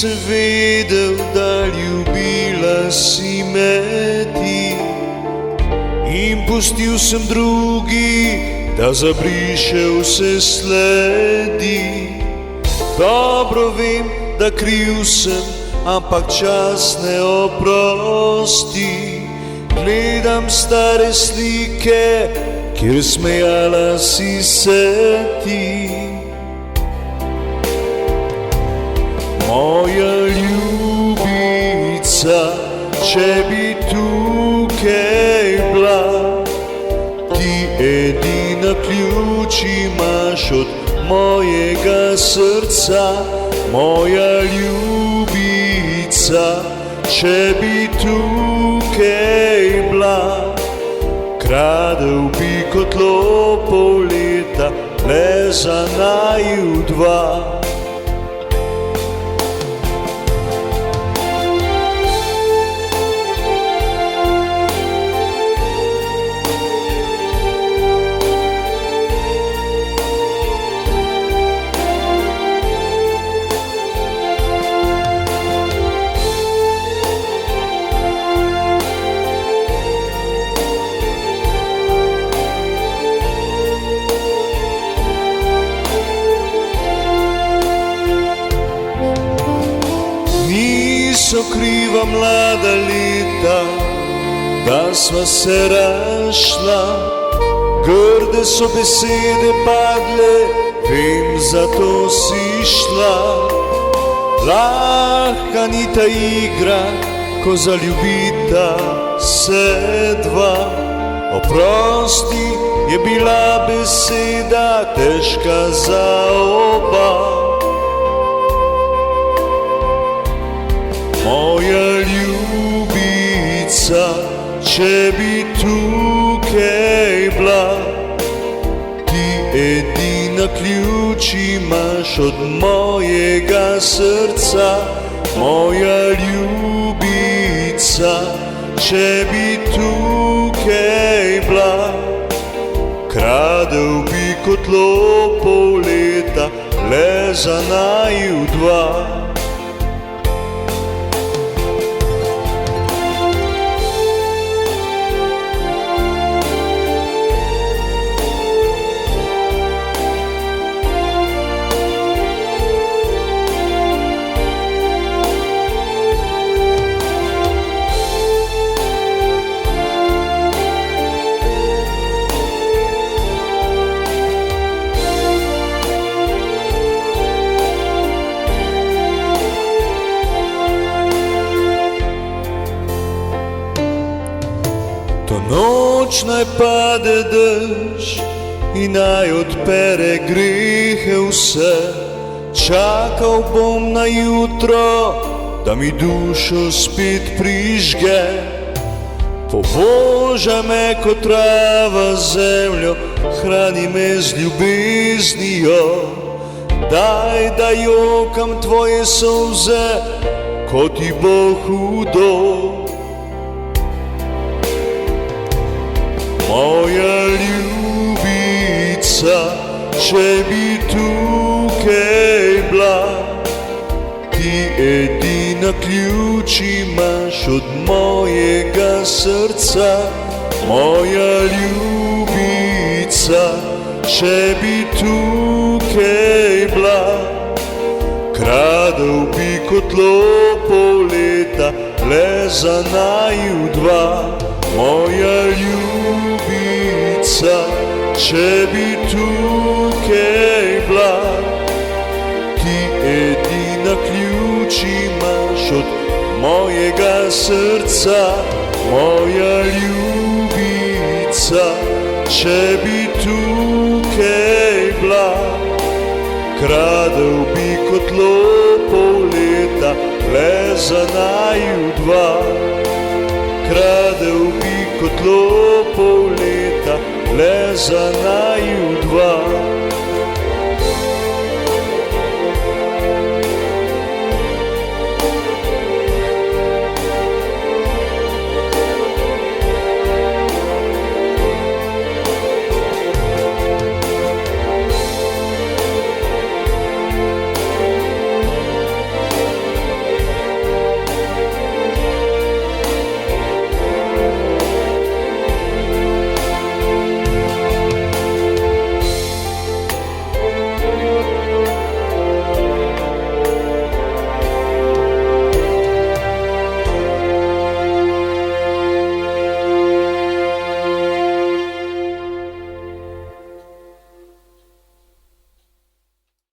nisem vedel, da ljubila si me ti, in pustil sem drugi, da zabriše vse sledi. Dobro vem, da kriv sem, ampak čas ne oprosti. Gledam stare slike, kjer smejala si se ti. Moja ljubica, če bi tukaj bila, ti edina ključ imaš od mojega srca. Moja ljubica, če bi tukaj bila, kradel bi kot lopov leta le za naju dva. Niso kriva mlada leta, da sva se rašla. Grde so besede padle, vem, zato si šla. Lahka ni ta igra, ko zaljubita se dva. Oprosti je bila beseda težka za oba. Moja ljubica, če bi tukaj bila, ti edina ključ imaš od mojega srca. Moja ljubica, če bi tukaj bila, kradel bi kot lopov leta le za naju dva. To noč naj pade dež in naj odpere grehe vse. Čakal bom na jutro, da mi dušo spet prižge. Poboža me kot trava zemljo, hrani me z ljubeznijo. Daj, da jokam tvoje solze, ko ti bo hudo. Moja ljubica, če bi tukaj bila, ti edina ključ imaš od mojega srca. Moja ljubica, če bi tukaj bila, kradel bi kot lopov leta le za naju dva. Moja ljubica, če bi tukaj bila, ti edina ključ imaš od mojega srca. Moja ljubica, če bi tukaj bila, kradel bi kot lopov leta le za naju dva. Kradel bi kot lopov leta le za naju dva.